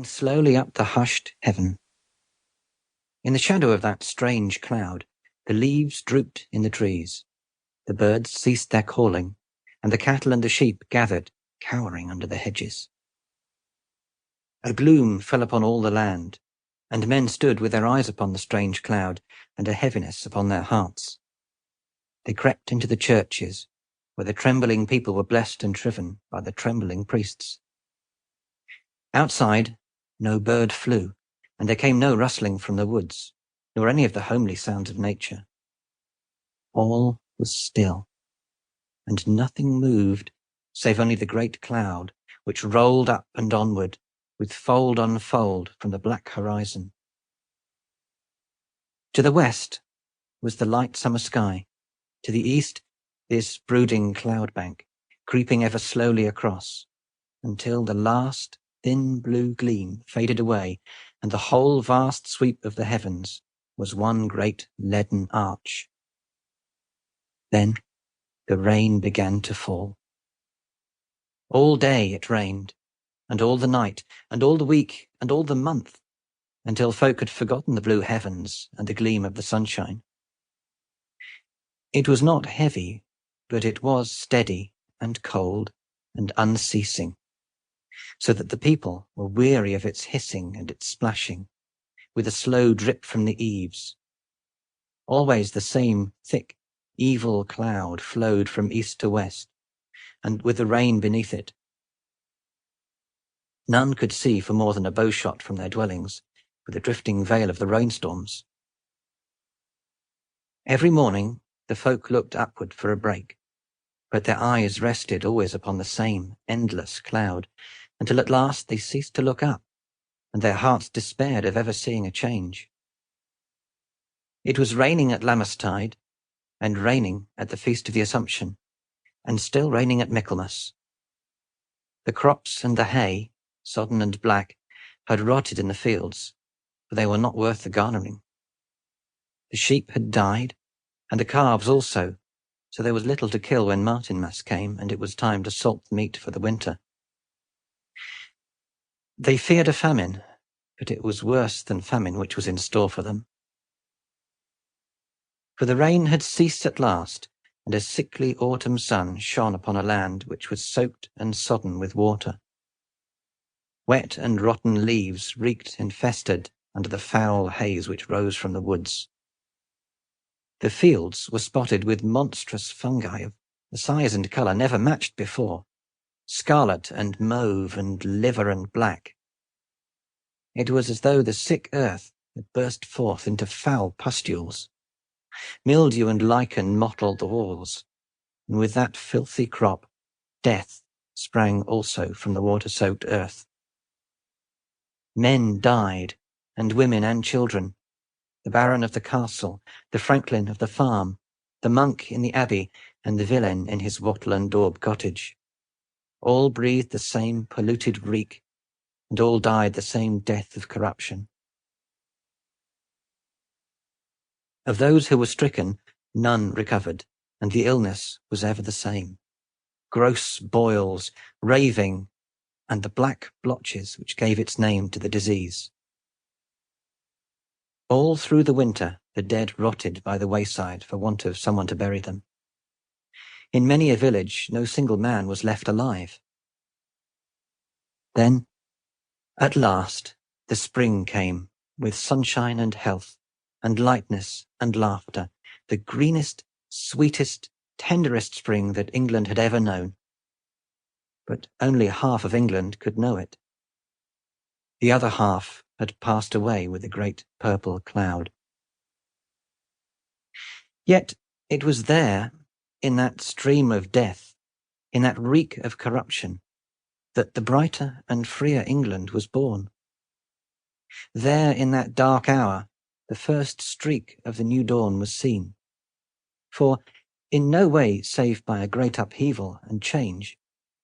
Slowly up the hushed heaven. In the shadow of that strange cloud, the leaves drooped in the trees, the birds ceased their calling, and the cattle and the sheep gathered, cowering under the hedges. A gloom fell upon all the land, and men stood with their eyes upon the strange cloud, and a heaviness upon their hearts. They crept into the churches, where the trembling people were blessed and shriven by the trembling priests. Outside, no bird flew, and there came no rustling from the woods, nor any of the homely sounds of nature. All was still, and nothing moved save only the great cloud, which rolled up and onward, with fold on fold from the black horizon. To the west was the light summer sky, to the east this brooding cloud bank, creeping ever slowly across, until the last thin blue gleam faded away, and the whole vast sweep of the heavens was one great leaden arch. Then the rain began to fall. All day it rained, and all the night, and all the week, and all the month, until folk had forgotten the blue heavens and the gleam of the sunshine. It was not heavy, but it was steady and cold and unceasing, so that the people were weary of its hissing and its splashing, with a slow drip from the eaves. Always the same thick, evil cloud flowed from east to west, and with the rain beneath it. None could see for more than a bowshot from their dwellings, with the drifting veil of the rainstorms. Every morning the folk looked upward for a break, but their eyes rested always upon the same endless cloud, until at last they ceased to look up, and their hearts despaired of ever seeing a change. It was raining at Lammastide, and raining at the Feast of the Assumption, and still raining at Michaelmas. The crops and the hay, sodden and black, had rotted in the fields, for they were not worth the garnering. The sheep had died, and the calves also, so there was little to kill when Martinmas came, and it was time to salt the meat for the winter. They feared a famine, but it was worse than famine which was in store for them. For the rain had ceased at last, and a sickly autumn sun shone upon a land which was soaked and sodden with water. Wet and rotten leaves reeked and festered under the foul haze which rose from the woods. The fields were spotted with monstrous fungi of a size and colour never matched before, scarlet and mauve and liver and black. It was as though the sick earth had burst forth into foul pustules. Mildew and lichen mottled the walls, and with that filthy crop, death sprang also from the water-soaked earth. Men died, and women and children, the baron of the castle, the franklin of the farm, the monk in the abbey, and the villain in his wattle and daub cottage. All breathed the same polluted reek, and all died the same death of corruption. Of those who were stricken, none recovered, and the illness was ever the same. Gross boils, raving, and the black blotches which gave its name to the disease. All through the winter the dead rotted by the wayside for want of someone to bury them. In many a village no single man was left alive. Then, at last, the spring came, with sunshine and health, and lightness and laughter, the greenest, sweetest, tenderest spring that England had ever known. But only half of England could know it. The other half had passed away with the great purple cloud. Yet it was there, in that stream of death, in that reek of corruption, that the brighter and freer England was born. There, in that dark hour, the first streak of the new dawn was seen. For, in no way save by a great upheaval and change,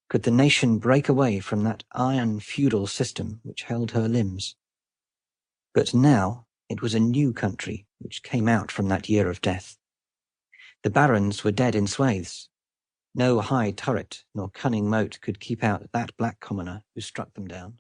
could the nation break away from that iron feudal system which held her limbs. But now it was a new country which came out from that year of death. The barons were dead in swathes. No high turret nor cunning moat could keep out that black commoner who struck them down.